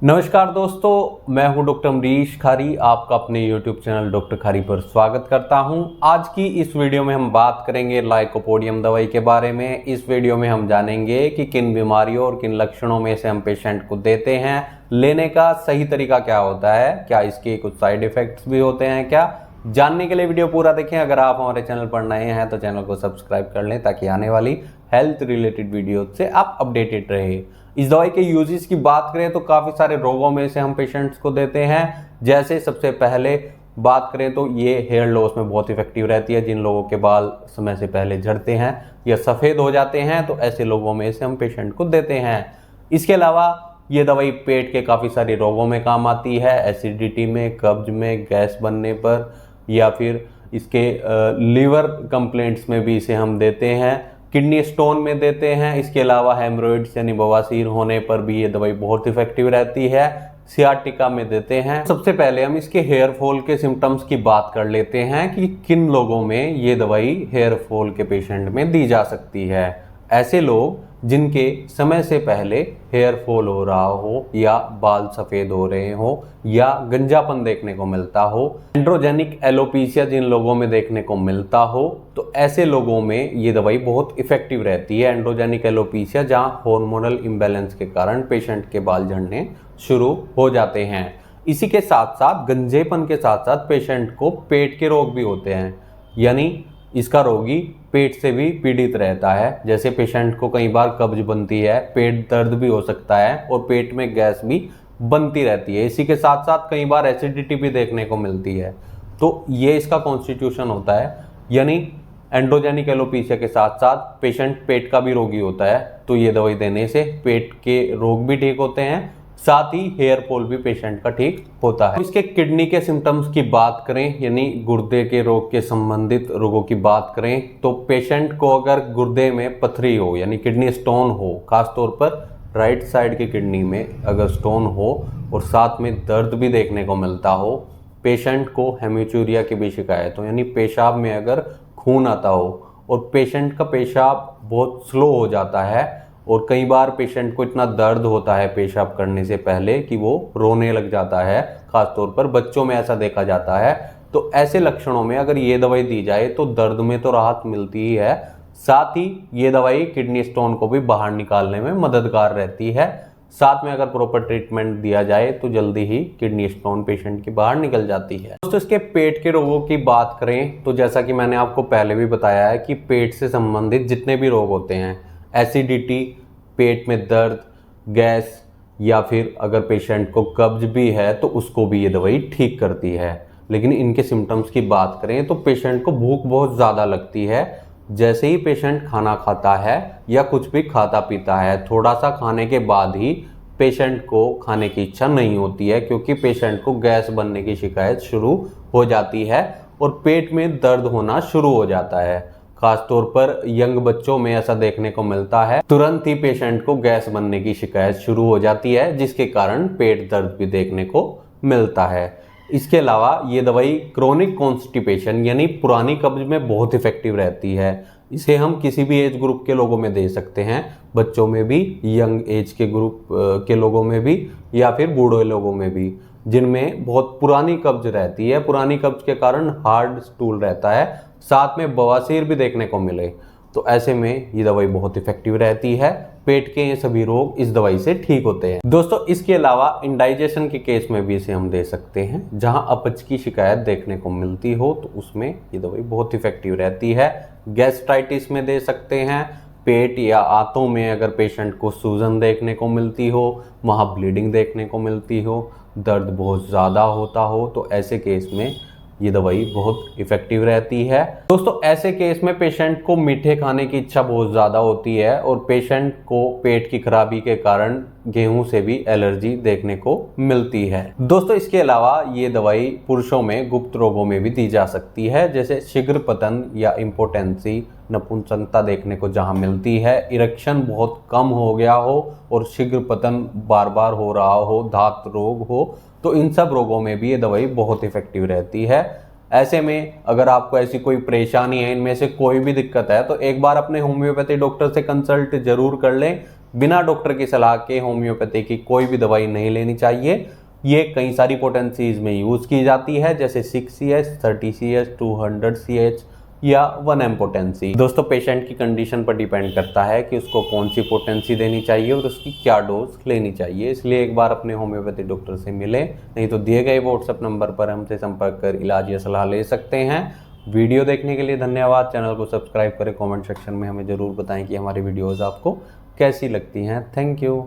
नमस्कार दोस्तों, मैं हूं डॉक्टर अमरीश खारी। आपका अपने YouTube चैनल डॉक्टर खारी पर स्वागत करता हूं। आज की इस वीडियो में हम बात करेंगे लाइकोपोडियम दवाई के बारे में। इस वीडियो में हम जानेंगे कि किन बीमारियों और किन लक्षणों में से हम पेशेंट को देते हैं, लेने का सही तरीका क्या होता है, क्या इसके कुछ साइड इफेक्ट्स भी होते हैं क्या। जानने के लिए वीडियो पूरा देखें। अगर आप हमारे चैनल पर नए हैं तो चैनल को सब्सक्राइब कर लें ताकि आने वाली हेल्थ रिलेटेड वीडियो से आप अपडेटेड रहे। इस दवाई के यूजेस की बात करें तो काफ़ी सारे रोगों में से हम पेशेंट्स को देते हैं। जैसे सबसे पहले बात करें तो ये हेयर लॉस में बहुत इफेक्टिव रहती है। जिन लोगों के बाल समय से पहले झड़ते हैं या सफ़ेद हो जाते हैं तो ऐसे लोगों में से हम पेशेंट को देते हैं। इसके अलावा ये दवाई पेट के काफ़ी सारे रोगों में काम आती है। एसिडिटी में, कब्ज में, गैस बनने पर या फिर इसके लीवर कंप्लेंट्स में भी इसे हम देते हैं। किडनी स्टोन में देते हैं। इसके अलावा हेमरोइड्स यानी बवासीर होने पर भी ये दवाई बहुत इफेक्टिव रहती है। सियाटिका में देते हैं। सबसे पहले हम इसके हेयर फॉल के सिम्टम्स की बात कर लेते हैं कि किन लोगों में ये दवाई हेयर फॉल के पेशेंट में दी जा सकती है। ऐसे लोग जिनके समय से पहले हेयर फॉल हो रहा हो या बाल सफ़ेद हो रहे हो या गंजापन देखने को मिलता हो, एंड्रोजेनिक एलोपेशिया जिन लोगों में देखने को मिलता हो, तो ऐसे लोगों में ये दवाई बहुत इफेक्टिव रहती है। एंड्रोजेनिक एलोपेशिया जहां हार्मोनल इम्बैलेंस के कारण पेशेंट के बाल झड़ने शुरू हो जाते हैं। इसी के साथ साथ गंजेपन के साथ साथ पेशेंट को पेट के रोग भी होते हैं, यानी इसका रोगी पेट से भी पीड़ित रहता है। जैसे पेशेंट को कई बार कब्ज बनती है, पेट दर्द भी हो सकता है और पेट में गैस भी बनती रहती है। इसी के साथ साथ कई बार एसिडिटी भी देखने को मिलती है। तो ये इसका कॉन्स्टिट्यूशन होता है, यानी एंड्रोजेनिक एलोपेशिया के साथ साथ पेशेंट पेट का भी रोगी होता है। तो ये दवाई देने से पेट के रोग भी ठीक होते हैं, साथ ही हेयर फॉल भी पेशेंट का ठीक होता है। इसके किडनी के सिम्टम्स की बात करें, यानी गुर्दे के रोग के संबंधित रोगों की बात करें, तो पेशेंट को अगर गुर्दे में पथरी हो यानी किडनी स्टोन हो, खासतौर पर राइट साइड की किडनी में अगर स्टोन हो और साथ में दर्द भी देखने को मिलता हो, पेशेंट को हेमीचूरिया की भी शिकायत हो यानी पेशाब में अगर खून आता हो और पेशेंट का पेशाब बहुत स्लो हो जाता है और कई बार पेशेंट को इतना दर्द होता है पेशाब करने से पहले कि वो रोने लग जाता है, खासतौर पर बच्चों में ऐसा देखा जाता है। तो ऐसे लक्षणों में अगर ये दवाई दी जाए तो दर्द में तो राहत मिलती ही है, साथ ही ये दवाई किडनी स्टोन को भी बाहर निकालने में मददगार रहती है। साथ में अगर प्रॉपर ट्रीटमेंट दिया जाए तो जल्दी ही किडनी स्टोन पेशेंट की बाहर निकल जाती है। दोस्तों, इसके पेट के रोगों की बात करें तो जैसा कि मैंने आपको पहले भी बताया है कि पेट से संबंधित जितने भी रोग होते हैं, एसिडिटी, पेट में दर्द, गैस या फिर अगर पेशेंट को कब्ज भी है तो उसको भी ये दवाई ठीक करती है। लेकिन इनके सिम्टम्स की बात करें तो पेशेंट को भूख बहुत ज़्यादा लगती है। जैसे ही पेशेंट खाना खाता है या कुछ भी खाता पीता है, थोड़ा सा खाने के बाद ही पेशेंट को खाने की इच्छा नहीं होती है, क्योंकि पेशेंट को गैस बनने की शिकायत शुरू हो जाती है और पेट में दर्द होना शुरू हो जाता है। खासतौर पर यंग बच्चों में ऐसा देखने को मिलता है। तुरंत ही पेशेंट को गैस बनने की शिकायत शुरू हो जाती है, जिसके कारण पेट दर्द भी देखने को मिलता है। इसके अलावा ये दवाई क्रोनिक कॉन्स्टिपेशन यानी पुरानी कब्ज में बहुत इफेक्टिव रहती है। इसे हम किसी भी एज ग्रुप के लोगों में दे सकते हैं, बच्चों में भी, यंग एज के ग्रुप के लोगों में भी या फिर बूढ़े लोगों में भी, जिनमें बहुत पुरानी कब्ज रहती है। पुरानी कब्ज के कारण हार्ड स्टूल रहता है, साथ में बवासीर भी देखने को मिले, तो ऐसे में ये दवाई बहुत इफेक्टिव रहती है। पेट के ये सभी रोग इस दवाई से ठीक होते हैं। दोस्तों, इसके अलावा इंडाइजेशन के केस में भी इसे हम दे सकते हैं। जहां अपच की शिकायत देखने को मिलती हो तो उसमें ये दवाई बहुत इफेक्टिव रहती है। गैस्ट्राइटिस में दे सकते हैं। पेट या आंतों में अगर पेशेंट को सूजन देखने को मिलती हो, वहाँ ब्लीडिंग देखने को मिलती हो, दर्द बहुत ज़्यादा होता हो, तो ऐसे केस में ये दवाई बहुत इफेक्टिव रहती है। दोस्तों, ऐसे केस में पेशेंट को मीठे खाने की इच्छा बहुत ज़्यादा होती है और पेशेंट को पेट की खराबी के कारण गेहूं से भी एलर्जी देखने को मिलती है। दोस्तों, इसके अलावा ये दवाई पुरुषों में गुप्त रोगों में भी दी जा सकती है, जैसे शीघ्र पतन या इम्पोटेंसी, नपुंसकता देखने को जहां मिलती है, इरेक्शन बहुत कम हो गया हो और शीघ्र पतन बार बार हो रहा हो, दांत रोग हो, तो इन सब रोगों में भी ये दवाई बहुत इफेक्टिव रहती है। ऐसे में अगर आपको ऐसी कोई परेशानी है, इनमें से कोई भी दिक्कत है, तो एक बार अपने होम्योपैथी डॉक्टर से कंसल्ट जरूर कर लें, बिना डॉक्टर की सलाह के होम्योपैथी की कोई भी दवाई नहीं लेनी चाहिए। ये कई सारी पोटेंसीज में यूज़ की जाती है, जैसे 6 CH, 30 CH, 200 CH या 1 M पोटेंसी। दोस्तों पेशेंट की कंडीशन पर डिपेंड करता है कि उसको कौन सी पोटेंसी देनी चाहिए और उसकी क्या डोज लेनी चाहिए, इसलिए एक बार अपने होम्योपैथी डॉक्टर से मिले, नहीं तो दिए गए व्हाट्सएप नंबर पर हमसे संपर्क कर इलाज या सलाह ले सकते हैं। वीडियो देखने के लिए धन्यवाद। चैनल को सब्सक्राइब करें। कमेंट सेक्शन में हमें ज़रूर बताएं कि हमारी वीडियोज़ आपको कैसी लगती हैं। Thank you.